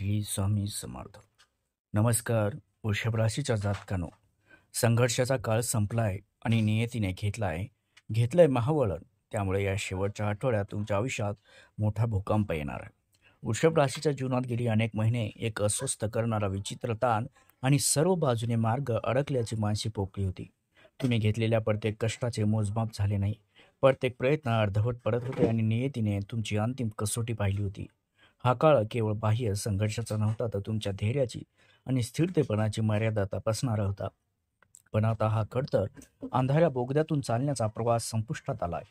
श्री स्वामी समर्थ. नमस्कार. वृषभ राशीच्या जातकानो, संघर्षाचा काळ संपलाय आणि नियतीने घेतलंय महावळण. त्यामुळे या शेवटच्या आठवड्यात तुमच्या आयुष्यात मोठा भूकंप येणार आहे. वृषभ राशीच्या जीवनात गेली अनेक महिने एक अस्वस्थ करणारा विचित्र ताण आणि सर्व बाजूने मार्ग अडकल्याची मानसी पोकळी होती. तुम्ही घेतलेल्या प्रत्येक कष्टाचे मोजमाप झाले नाही. प्रत्येक प्रयत्न अर्धवट पडत होते आणि नियतीने तुमची अंतिम कसोटी पाहिली होती. हा काळ केवळ बाह्य संघर्षाचा नव्हता, तर तुमच्या धैर्याची आणि स्थिरतेपणाची मर्यादा तपासणारा होता. पण आता हा खडतर अंधाऱ्या बोगद्यातून चालण्याचा प्रवास संपुष्टात आलाय.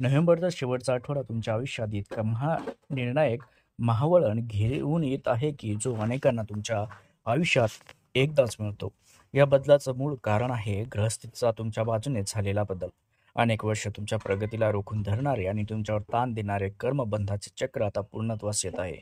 नोव्हेंबरचा शेवटचा आठवडा तुमच्या आयुष्यात इतका निर्णायक महावळण घेऊन येत आहे की जो अनेकांना तुमच्या आयुष्यात एकदाच मिळतो. या बदलाचं मूळ कारण आहे ग्रहस्थितीचा तुमच्या बाजूने झालेला बदल. अनेक वर्ष तुमच्या प्रगतीला रोखून धरणारे आणि तुमच्यावर ताण देणारे कर्मबंधाचे चक्र आता पूर्णत्वास येत आहे.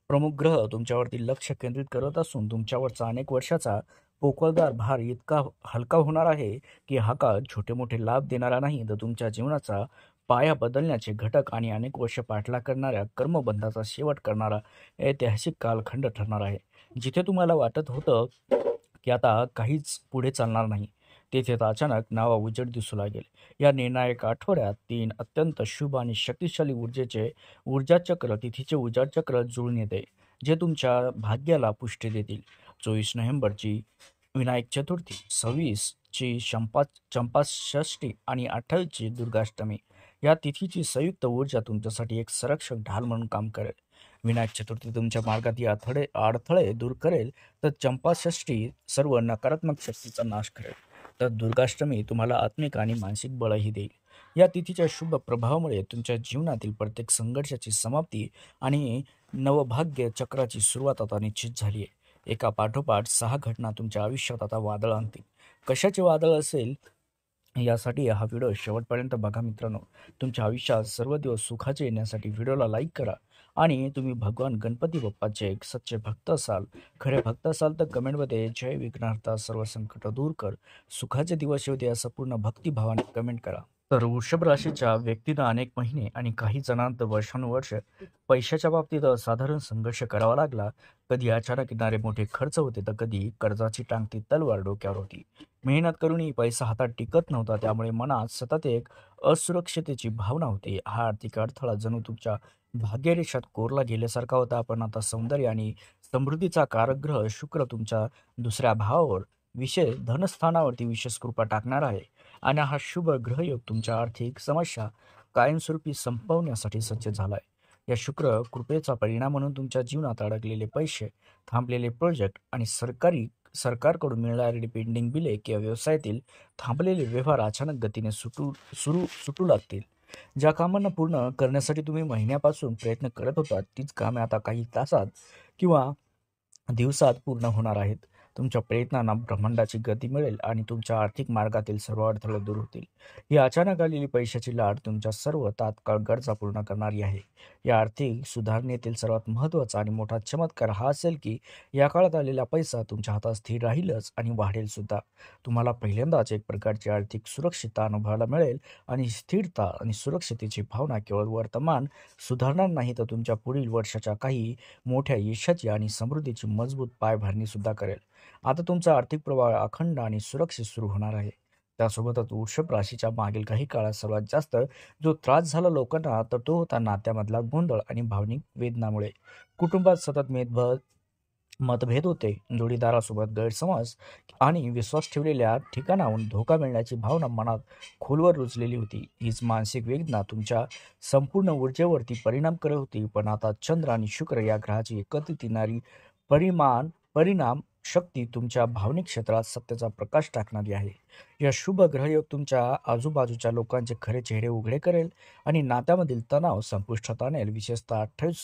प्रमुख ग्रह तुमच्यावरती लक्ष केंद्रित करत असून तुमच्यावरचा अनेक वर्षाचा पोकळदार भार इतका हलका होणार आहे की हा काळ छोटे मोठे लाभ देणारा नाही, तर तुमच्या जीवनाचा पाया बदलण्याचे घटक आणि अनेक वर्ष पाठलाग करणाऱ्या कर्मबंधाचा शेवट करणारा ऐतिहासिक कालखंड ठरणार आहे. जिथे तुम्हाला वाटत होतं की आता काहीच पुढे चालणार नाही, तेथे आता अचानक नावा उजेड दिसू लागेल. या निर्णायक आठवड्यात 3 अत्यंत शुभ आणि शक्तिशाली ऊर्जाचक्र तिथीचे ऊर्जाचक्र जुळून येते, जे तुमच्या भाग्याला पुष्टी देतील. 24 नोव्हेंबरची विनायक चतुर्थी, 26 ची चंपाषष्ठी आणि 28 ची दुर्गाष्टमी या तिथीची संयुक्त ऊर्जा तुमच्यासाठी एक संरक्षक ढाल म्हणून काम करेल. विनायक चतुर्थी तुमच्या मार्गात अडथळे दूर करेल, तर चंपाषष्ठी सर्व नकारात्मक शक्तीचा नाश करेल, तर दुर्गाष्टमी तुम्हाला आत्मिक आणि मानसिक बळही देईल. या तिथीच्या शुभ प्रभावामुळे तुमच्या जीवनातील प्रत्येक संघर्षाची समाप्ती आणि नवभाग्य चक्राची सुरुवात आता निश्चित झाली आहे. एका पाठोपाठ 6 घटना तुमच्या आयुष्यात आता वादळ आणतील. कशाचे वादळ असेल यासाठी हा व्हिडिओ शेवटपर्यंत बघा मित्रांनो. तुमच्या आयुष्यात सर्व दिवस सुखाचे येण्यासाठी व्हिडिओला लाईक करा. आणि तुम्ही भगवान गणपती बाप्पाचे एक सच्चे भक्त असाल, खरे भक्त असाल, तर कमेंटमध्ये जय विघ्नहर्ता सर्व संकट दूर कर, सुखाचे दिवस येऊ दे असं पूर्ण भक्तिभावाने कमेंट करा. तर वृषभ राशीच्या व्यक्तींना अनेक महिने आणि काही जणांना वर्षानुवर्ष पैशाच्या बाबतीत असाधारण संघर्ष करावा लागला. कधी अचानक येणारे मोठे खर्च होते, तर कधी कर्जाची टांगती तलवार डोक्यावर होती. मेहनत करूनही पैसा हातात टिकत नव्हता, त्यामुळे मनात सतत एक असुरक्षिततेची भावना होती. हा आर्थिक अडथळा जणू तुमच्या भाग्यरेषात कोरला गेल्यासारखा होता. पण आता सौंदर्य आणि समृद्धीचा कारक शुक्र तुमच्या दुसऱ्या भावावर धनस्थानावरती विशेष कृपा टाकणार आहे. आणि हा शुभ ग्रहयोग तुमच्या आर्थिक समस्या कायमस्वरूपी संपवण्यासाठी सज्ज झालाय. या शुक्र कृपेचा परिणाम म्हणून तुमच्या जीवनात अडकलेले पैसे, थांबलेले प्रोजेक्ट आणि सरकारकडून मिळणारी पेंडिंग बिले किंवा व्यवसायातील थांबलेले व्यवहार अचानक गतीने सुटू लागतील. ज्या कामांना पूर्ण करण्यासाठी तुम्ही महिन्यापासून प्रयत्न करत होता, तीच कामे आता काही तासात किंवा दिवसात पूर्ण होणार आहेत. तुमच्या प्रयत्नांना ब्रह्मांडाची गती मिळेल आणि तुमच्या आर्थिक मार्गातील सर्व अडथळे दूर होतील. ही अचानक आलेली पैशाची लाट तुमच्या सर्व तात्काळ गरजा पूर्ण करणारी आहे. या आर्थिक सुधारणेतील सर्वात महत्त्वाचा आणि मोठा चमत्कार हा असेल की या काळात आलेला पैसा तुमच्या हातात स्थिर राहीलच आणि वाढेल सुद्धा. तुम्हाला पहिल्यांदाच एक प्रकारची आर्थिक सुरक्षितता अनुभवायला मिळेल आणि स्थिरता आणि सुरक्षिततेची भावना केवळ वर्तमान सुधारणार नाही, तर तुमच्या पुढील वर्षाच्या काही मोठ्या यशाची आणि समृद्धीची मजबूत पायभरणी सुद्धा करेल. आता तुमचा आर्थिक प्रवाह अखंड आणि सुरक्षित सुरू होणार आहे. त्यासोबतच वृषभ राशीच्या मागील काही काळात सर्वात जास्त जो त्रास झाला लोकांना, तर तो होता नात्यामधला गोंधळ आणि भावनिक वेदनामुळे. कुटुंबात सतत मतभेद होते. जोडीदारासोबत गैरसमज आणि विश्वास ठेवलेल्या ठिकाणाहून धोका मिळण्याची भावना मनात खोलवर रुजलेली होती. हीच मानसिक वेदना तुमच्या संपूर्ण ऊर्जेवरती परिणाम करत होती. पण आता चंद्र आणि शुक्र या ग्रहाची एकत्रित येणारी परिणाम शक्ती तुमच्या भावनिक क्षेत्रात सत्याचा प्रकाश टाकणारी आहे. या शुभ ग्रहयोग तुमच्या आजूबाजूच्या लोकांचे खरे चेहरे उघडे करेल आणि नात्यामधील तणाव संपुष्टात आणेल. विशेषतः 28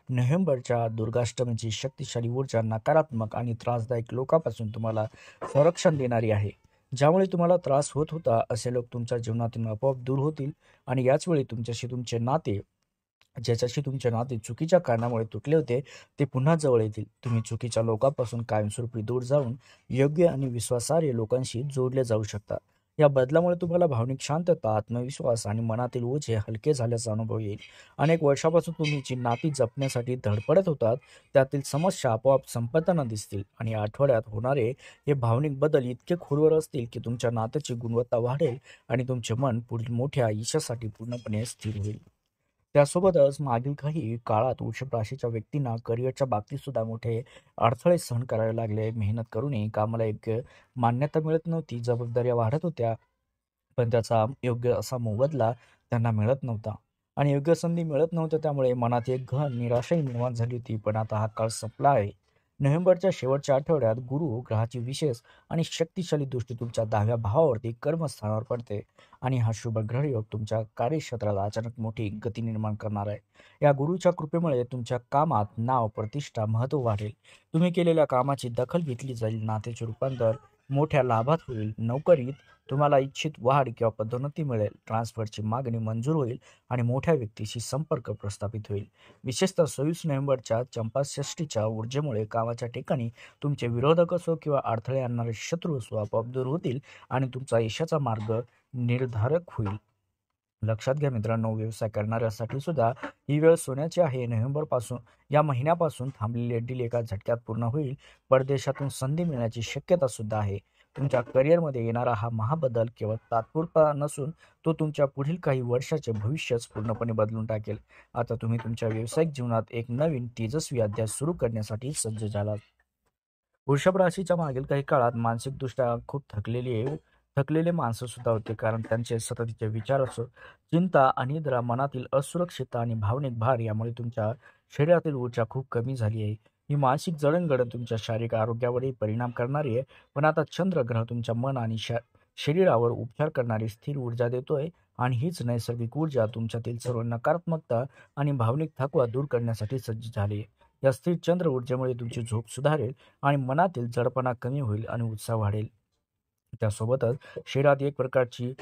नोव्हेंबरच्या दुर्गाष्टमीची शक्तिशाली ऊर्जा नकारात्मक आणि त्रासदायक लोकांपासून तुम्हाला संरक्षण देणारी आहे. ज्यामुळे तुम्हाला त्रास होत होता असे लोक तुमच्या जीवनातून आपोआप दूर होतील आणि याचवेळी ज्याच्याशी तुमचे नाते चुकीच्या कारणामुळे तुटले होते, ते पुन्हा जवळ येतील. तुम्ही चुकीच्या लोकांपासून कायमस्वरूपी दूर जाऊन योग्य आणि विश्वासार्ह लोकांशी जोडले जाऊ शकता. या बदलामुळे तुम्हाला भावनिक शांतता, आत्मविश्वास आणि मनातील ओझे हलके झाल्याचा अनुभव येईल. अनेक वर्षापासून तुम्ही जी नाती जपण्यासाठी धडपडत होतात, त्यातील समस्या आपोआप संपताना दिसतील आणि या आठवड्यात होणारे हे भावनिक बदल इतके खोलवर असतील की तुमच्या नात्याची गुणवत्ता वाढेल आणि तुमचे मन पुढील मोठ्या यशासाठी पूर्णपणे स्थिर होईल. त्यासोबतच मागील काही काळात वृषभ राशीच्या व्यक्तींना करिअरच्या बाबतीत सुद्धा मोठे अडथळे सहन करावे लागले. मेहनत करूनही कामाला योग्य मान्यता मिळत नव्हती, जबाबदाऱ्या वाढत होत्या, पण त्याचा योग्य असा मोबदला त्यांना मिळत नव्हता आणि योग्य संधी मिळत नव्हत्या. त्यामुळे मनात एक घन निराशाही निर्माण झाली होती. पण आता हा काळ संपला आहे. नोव्हेंबरच्या शेवटच्या आठवड्यात गुरु ग्रहाची विशेष आणि शक्तिशाली दृष्टी तुमच्या 10व्या भावावरती कर्मस्थानावर पडते आणि हा शुभ ग्रहयोग तुमच्या कार्यक्षेत्राला अचानक मोठी गती निर्माण करणार आहे. या गुरुच्या कृपेमुळे तुमच्या कामात नाव, प्रतिष्ठा, महत्त्व वाढेल. तुम्ही केलेल्या कामाची दखल घेतली जाईल. नात्याचे रूपांतर मोठ्या लाभात होईल. नोकरीत तुम्हाला इच्छित वाढ किंवा पदोन्नती मिळेल. ट्रान्सफरची मागणी मंजूर होईल आणि मोठ्या व्यक्तीशी संपर्क प्रस्थापित होईल. विशेषतः 26 नोव्हेंबरच्या चंपाषष्ठीच्या ऊर्जेमुळे कामाच्या ठिकाणी तुमचे विरोधक असो किंवा अडथळे आणणारे शत्रू असो आपोआप दूर होतील आणि तुमचा यशाचा मार्ग निर्धारक होईल. लक्षात घ्या मित्रांनो, व्यवसाय करणाऱ्यासाठी सुद्धा ही वेळ सोन्याची आहे. या महिन्यापासून थांबलेले डील एका झटक्यात पूर्ण होईल. परदेशातून संधी मिळण्याची शक्यता सुद्धा आहे. तुमच्या करिअरमध्ये येणारा हा महाबदल केवळ तात्पुरता नसून तो तुमच्या पुढील काही वर्षाचे भविष्यच पूर्णपणे बदलून टाकेल. आता तुम्ही तुमच्या व्यावसायिक जीवनात एक नवीन तेजस्वी अध्याय सुरू करण्यासाठी सज्ज झालात. वृषभ राशीच्या मागील काही काळात मानसिकदृष्ट्या खूप थकलेले माणसं सुद्धा होते, कारण त्यांचे सततचे विचार असो, चिंता, अनिद्रा, मनातील असुरक्षितता आणि भावनिक भार यामुळे तुमच्या शरीरातील ऊर्जा खूप कमी झाली आहे. ही मानसिक जडणघडण तुमच्या शारीरिक आरोग्यावरही परिणाम करणारी आहे. पण आता चंद्रग्रह तुमच्या मन आणि शरीरावर उपचार करणारी स्थिर ऊर्जा देतोय आणि हीच नैसर्गिक ऊर्जा तुमच्यातील सर्व नकारात्मकता आणि भावनिक थकवा दूर करण्यासाठी सज्ज झाली आहे. या स्थिर चंद्र ऊर्जेमुळे तुमची झोप सुधारेल आणि मनातील जडपणा कमी होईल आणि उत्साह वाढेल. त्यासोबतच शरीरात एक प्रकारची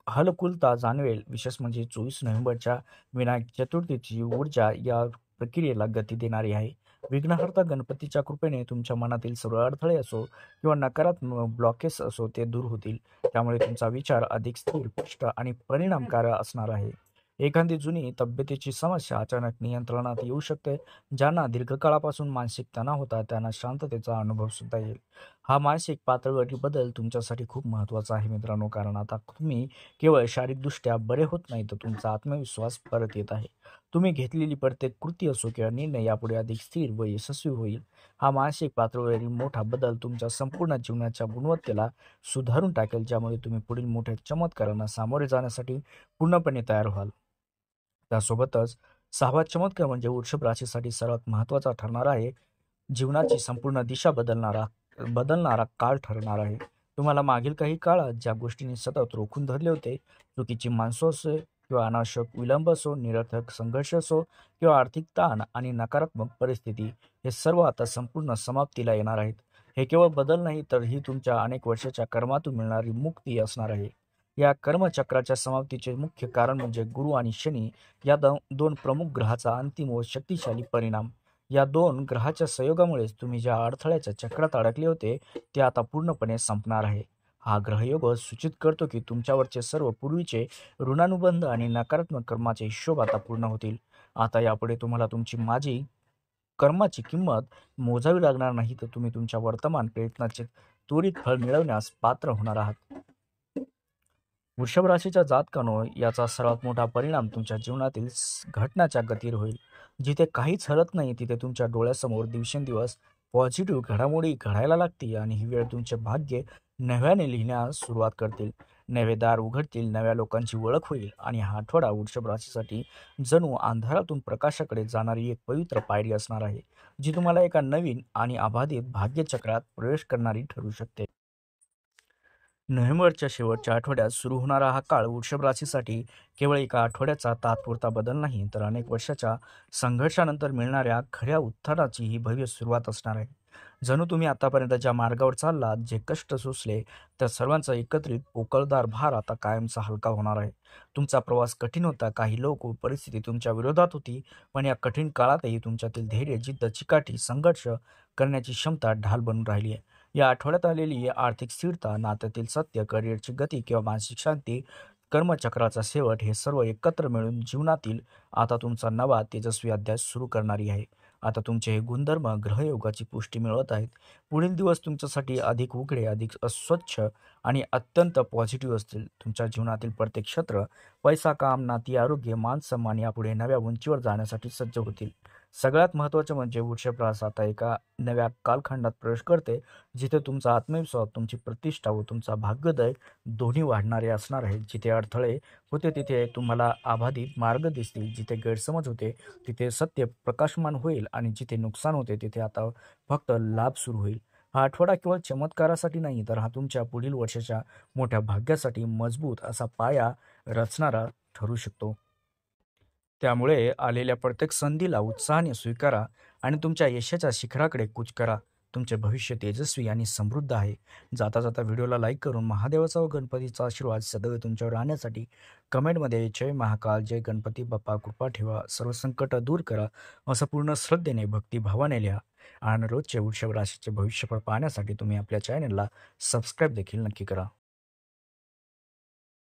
हलकुलता जाणवेल. विशेष म्हणजे 24 नोव्हेंबरच्या विनायक चतुर्थीची ऊर्जा या प्रक्रियेला गती देणारी आहे. विघ्नहर्ता गणपतीच्या कृपेने तुमच्या मनातील सर्व अडथळे असो किंवा नकारात्मक ब्लॉकेज असो ते दूर होतील. त्यामुळे तुमचा विचार अधिक स्थिर, स्पष्ट आणि परिणामकारक असणार आहे. एखादी जुनी तब्येतीची समस्या अचानक नियंत्रणात येऊ शकते. ज्यांना दीर्घकाळापासून मानसिक तणाव होता त्यांना शांततेचा अनुभव सुद्धा येईल. हा मानसिक पातळीवरील बदल तुमच्यासाठी खूप महत्त्वाचा आहे मित्रांनो, कारण आता तुम्ही केवळ शारीरिकदृष्ट्या बरे होत नाही, तर तुमचा आत्मविश्वास परत येत आहे. तुम्ही घेतलेली प्रत्येक कृती असो किंवा निर्णय यापुढे अधिक स्थिर व यशस्वी होईल. हा मानसिक पातळीवरील मोठा बदल तुमच्या संपूर्ण जीवनाच्या गुणवत्तेला सुधारून टाकेल, ज्यामुळे तुम्ही पुढील मोठ्या चमत्कारांना सामोरे जाण्यासाठी पूर्णपणे तयार व्हाल. त्यासोबतच 6वा चमत्कार म्हणजे वृषभ राशीसाठी सर्वात महत्त्वाचा ठरणार आहे. जीवनाची संपूर्ण दिशा बदलणारा बदलणारा काळ ठरणार आहे. तुम्हाला मागील काही काळात ज्या गोष्टींनी सतत रोखून धरले होते, चुकीची माणसं असो किंवा अनावश्यक विलंब असो, निरर्थक संघर्ष असो किंवा आर्थिक ताण आणि नकारात्मक परिस्थिती, हे सर्व आता संपूर्ण समाप्तीला येणार आहेत. हे केवळ बदल नाही, तर ही तुमच्या अनेक वर्षाच्या कर्मातून मिळणारी मुक्ती असणार आहे. या कर्मचक्राच्या समाप्तीचे मुख्य कारण म्हणजे गुरु आणि शनी या दोन प्रमुख ग्रहाचा अंतिम व शक्तिशाली परिणाम. या दोन ग्रहाच्या संयोगामुळेच तुम्ही ज्या अडथळ्याच्या चक्रात अडकले होते ते आता पूर्णपणे संपणार आहे. हा ग्रहयोग सूचित करतो की तुमच्यावरचे सर्व पूर्वीचे ऋणानुबंध आणि नकारात्मक कर्माचे हिशोब आता पूर्ण होतील. आता यापुढे तुम्हाला तुमची माझी कर्माची किंमत मोजावी लागणार नाही, तर तुम्ही तुमच्या वर्तमान प्रयत्नाचे त्वरित फळ मिळवण्यास पात्र होणार आहात. वृषभ राशीच्या जातकानो, याचा सर्वात मोठा परिणाम तुमच्या जीवनातील घटनाच्या गतीवर होईल. जिथे काहीच हरत नाही तिथे तुमच्या डोळ्यासमोर दिवसेंदिवस पॉझिटिव्ह घडामोडी घडायला लागतील आणि ही वेळ तुमचे भाग्य नव्याने लिहिण्यास सुरुवात करतील. नवे दार उघडतील, नव्या लोकांची ओळख होईल आणि हा आठवडा वृषभ राशीसाठी जणू अंधारातून प्रकाशाकडे जाणारी एक पवित्र पायरी असणार आहे, जी तुम्हाला एका नवीन आणि अबाधित भाग्यचक्रात प्रवेश करणारी ठरू शकते. नोव्हेंबरच्या शेवटच्या आठवड्यात सुरू होणारा हा काळ वृषभ राशीसाठी केवळ एका आठवड्याचा तात्पुरता बदल नाही, तर अनेक वर्षाच्या संघर्षानंतर मिळणाऱ्या खऱ्या उत्थानाची ही भव्य सुरुवात असणार आहे. जणू तुम्ही आतापर्यंत ज्या मार्गावर चाललात, जे कष्ट सोसले, त्या सर्वांचा एकत्रित पोकळदार भार आता कायमचा हलका होणार आहे. तुमचा प्रवास कठीण होता, काही लोक व परिस्थिती तुमच्या विरोधात होती, पण या कठीण काळातही तुमच्यातील धैर्य, जिद्द, चिकाटी, संघर्ष करण्याची क्षमता ढाल बनून राहिली आहे. या आठवड्यात आलेली आर्थिक स्थिरता, नात्यातील सत्य, करिअरची गती किंवा मानसिक शांती, कर्मचक्राचा शेवट हे सर्व एकत्र मिळून जीवनातील आता तुमचा नवा तेजस्वी अध्याय सुरू करणारी आहे. आता तुमचे हे गुणधर्म ग्रहयोगाची पुष्टी मिळवत आहेत. पुढील दिवस तुमच्यासाठी अधिक उघडे, अधिक अस्वच्छ आणि अत्यंत पॉझिटिव्ह असतील. तुमच्या जीवनातील प्रत्येक क्षेत्र, पैसा, काम, नाती, आरोग्य, मान सन्मान यापुढे नव्या उंचीवर जाण्यासाठी सज्ज होतील. सगळ्यात महत्त्वाचे म्हणजे वृषभ रास आता एका नव्या कालखंडात प्रवेश करते, जिथे तुमचा आत्मविश्वास, तुमची प्रतिष्ठा व तुमचा भाग्योदय दोन्ही वाढणारे असणार आहेत. जिथे अडथळे होते तिथे तुम्हाला अबाधित मार्ग दिसतील. जिथे गैरसमज होते तिथे सत्य प्रकाशमान होईल आणि जिथे नुकसान होते तिथे आता फक्त लाभ सुरू होईल. हा आठवडा केवळ चमत्कारासाठी नाही, तर हा तुमच्या पुढील वर्षाच्या मोठ्या भाग्यासाठी मजबूत असा पाया रचणारा ठरू शकतो. त्यामुळे आलेल्या प्रत्येक संधीला उत्साहाने स्वीकारा आणि तुमच्या यशाच्या शिखराकडे कूच करा. तुमचे भविष्य तेजस्वी आणि समृद्ध आहे. जाता जाता व्हिडिओला लाईक करून महादेवाचा व गणपतीचा आशीर्वाद सदैव तुमच्यावर राहण्यासाठी कमेंटमध्ये जय महाकाल, जय गणपती बाप्पा कृपा ठेवा, सर्व संकट दूर करा असं पूर्ण श्रद्धेने भक्तिभावाने लिहा. आणि रोजचे वृषभ राशीचे भविष्यफळ पाहण्यासाठी तुम्ही आपल्या चॅनलला सबस्क्राईब देखील नक्की करा.